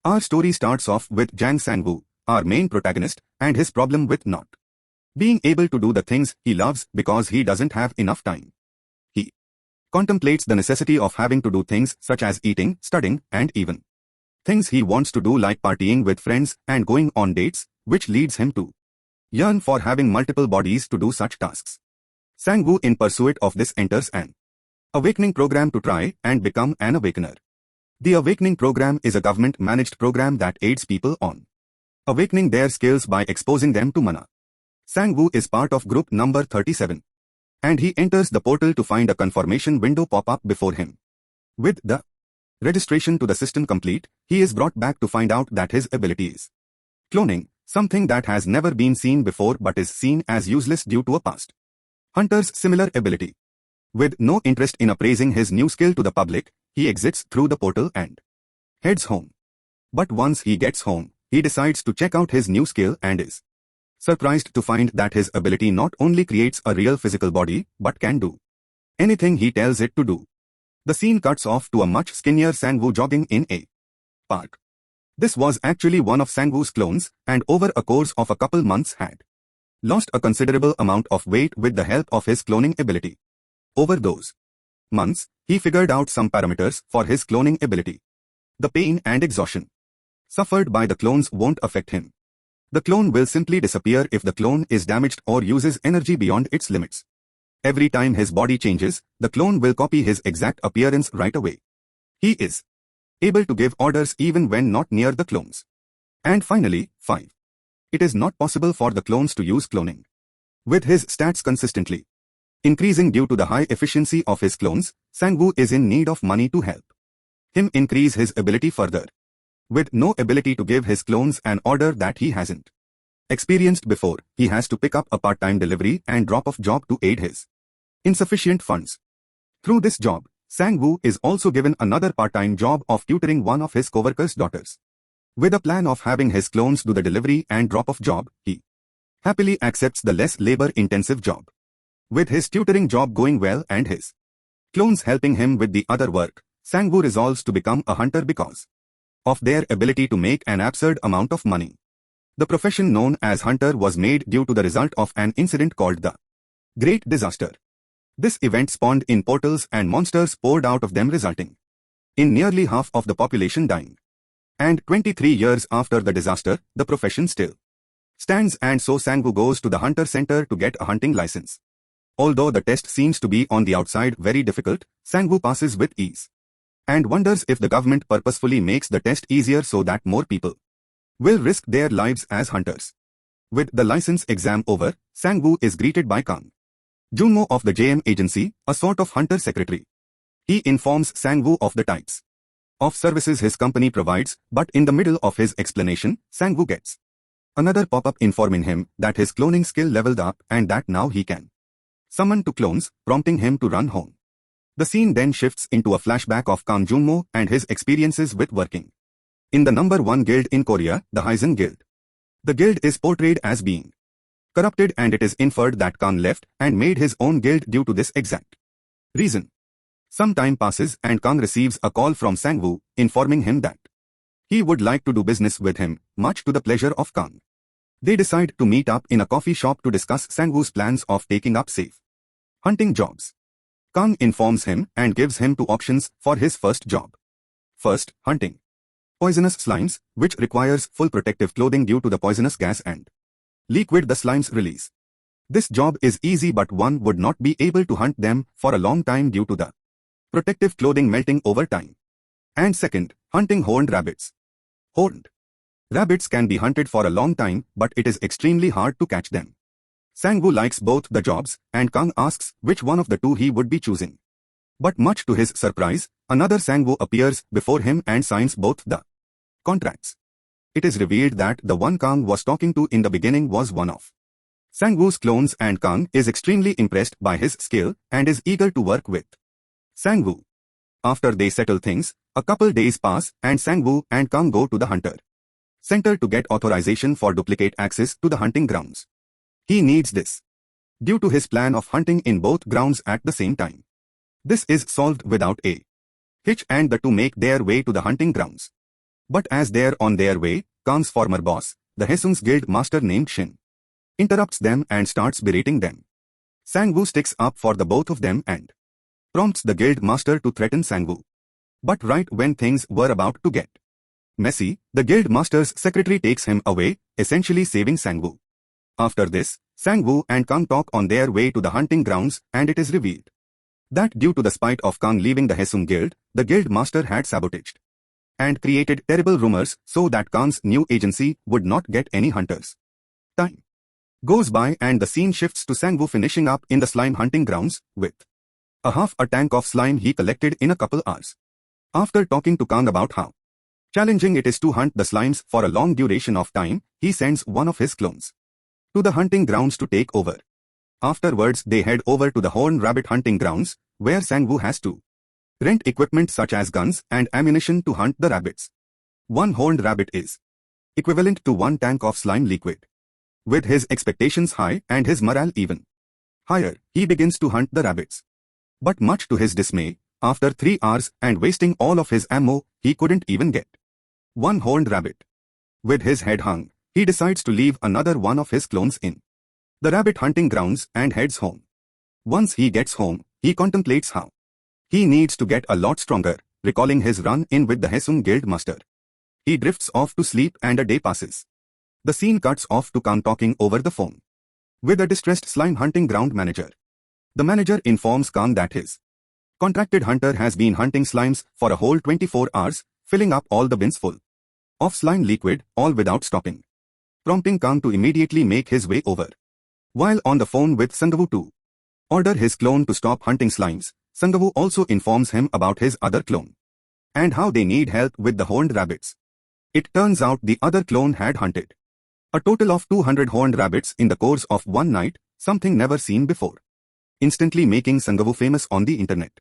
Our story starts off with Jang Sang-woo, our main protagonist, and his problem with not being able to do the things he loves because he doesn't have enough time. He contemplates the necessity of having to do things such as eating, studying, and even things he wants to do like partying with friends and going on dates, which leads him to yearn for having multiple bodies to do such tasks. Sang-woo in pursuit of this enters an awakening program to try and become an awakener. The awakening program is a government-managed program that aids people on awakening their skills by exposing them to manhwa. Sang-woo is part of group number 37. And he enters the portal to find a confirmation window pop up before him. With the registration to the system complete, he is brought back to find out that his ability is cloning, something that has never been seen before but is seen as useless due to a past hunter's similar ability. With no interest in appraising his new skill to the public, he exits through the portal and heads home. But once he gets home, he decides to check out his new skill and is surprised to find that his ability not only creates a real physical body, but can do anything he tells it to do. The scene cuts off to a much skinnier Sang-woo jogging in a park. This was actually one of Sang-woo's clones, and over a course of a couple months had lost a considerable amount of weight with the help of his cloning ability. Over those months, he figured out some parameters for his cloning ability. The pain and exhaustion suffered by the clones won't affect him. The clone will simply disappear if the clone is damaged or uses energy beyond its limits. Every time his body changes, the clone will copy his exact appearance right away. He is able to give orders even when not near the clones. And finally, 5. It is not possible for the clones to use cloning. With his stats consistently increasing due to the high efficiency of his clones, Sang-woo is in need of money to help him increase his ability further. With no ability to give his clones an order that he hasn't experienced before, he has to pick up a part-time delivery and drop-off job to aid his insufficient funds. Through this job, Sang-woo is also given another part-time job of tutoring one of his co-workers' daughters. With a plan of having his clones do the delivery and drop-off job, he happily accepts the less labor-intensive job. With his tutoring job going well and his clones helping him with the other work, Sang-woo resolves to become a hunter because of their ability to make an absurd amount of money. The profession known as hunter was made due to the result of an incident called the Great Disaster. This event spawned in portals and monsters poured out of them, resulting in nearly half of the population dying. And 23 years after the disaster, the profession still stands, and so Sang-woo goes to the hunter center to get a hunting license. Although the test seems to be on the outside very difficult, Sang-woo passes with ease and wonders if the government purposefully makes the test easier so that more people will risk their lives as hunters. With the license exam over, Sang-woo is greeted by Kang Junmo of the JM agency, a sort of hunter secretary. He informs Sang-woo of the types of services his company provides, but in the middle of his explanation, Sang-woo gets another pop-up informing him that his cloning skill leveled up and that now he can summon 2 clones, prompting him to run home. The scene then shifts into a flashback of Kang Junmo and his experiences with working in the number 1 guild in Korea, the Hyzen Guild. The guild is portrayed as being corrupted, and it is inferred that Kang left and made his own guild due to this exact reason. Some time passes and Kang receives a call from Sang-woo, informing him that he would like to do business with him, much to the pleasure of Kang. They decide to meet up in a coffee shop to discuss Sang-woo's plans of taking up safe hunting jobs. Kang informs him and gives him 2 options for his first job. First, hunting poisonous slimes, which requires full protective clothing due to the poisonous gas and liquid the slimes release. This job is easy, but one would not be able to hunt them for a long time due to the protective clothing melting over time. And second, hunting horned rabbits. Horned rabbits can be hunted for a long time, but it is extremely hard to catch them. Sang-woo likes both the jobs, and Kang asks which one of the 2 he would be choosing. But much to his surprise, another Sang-woo appears before him and signs both the contracts. It is revealed that the one Kang was talking to in the beginning was one of Sang-woo's clones, and Kang is extremely impressed by his skill and is eager to work with Sang-woo. After they settle things, a couple days pass and Sang-woo and Kang go to the hunter center to get authorization for duplicate access to the hunting grounds. He needs this due to his plan of hunting in both grounds at the same time. This is solved without a hitch, and the 2 make their way to the hunting grounds. But as they're on their way, Kang's former boss, the Haesung's guild master named Shin, interrupts them and starts berating them. Sang-woo sticks up for the both of them and prompts the guild master to threaten Sang-woo. But right when things were about to get messy, the guild master's secretary takes him away, essentially saving Sang-woo. After this, Sang-woo and Kang talk on their way to the hunting grounds, and it is revealed that due to the spite of Kang leaving the Haesung guild, the guild master had sabotaged and created terrible rumors so that Kang's new agency would not get any hunters. Time goes by and the scene shifts to Sang-woo finishing up in the slime hunting grounds with half a tank of slime he collected in a couple hours. After talking to Kang about how challenging it is to hunt the slimes for a long duration of time, he sends one of his clones to the hunting grounds to take over. Afterwards, they head over to the horned rabbit hunting grounds, where Sang-woo has to rent equipment such as guns and ammunition to hunt the rabbits. One horned rabbit is equivalent to one tank of slime liquid. With his expectations high and his morale even higher, he begins to hunt the rabbits. But much to his dismay, after 3 hours and wasting all of his ammo, he couldn't even get one horned rabbit. With his head hung, he decides to leave another one of his clones in the rabbit hunting grounds and heads home. Once he gets home, he contemplates how he needs to get a lot stronger, recalling his run-in with the Haesung guild master. He drifts off to sleep and a day passes. The scene cuts off to Kang talking over the phone with a distressed slime hunting ground manager. The manager informs Kang that his contracted hunter has been hunting slimes for a whole 24 hours, filling up all the bins full of slime liquid, all without stopping, prompting Kang to immediately make his way over. While on the phone with Sang-woo to order his clone to stop hunting slimes, Sang-woo also informs him about his other clone and how they need help with the horned rabbits. It turns out the other clone had hunted a total of 200 horned rabbits in the course of one night, something never seen before, instantly making Sang-woo famous on the internet.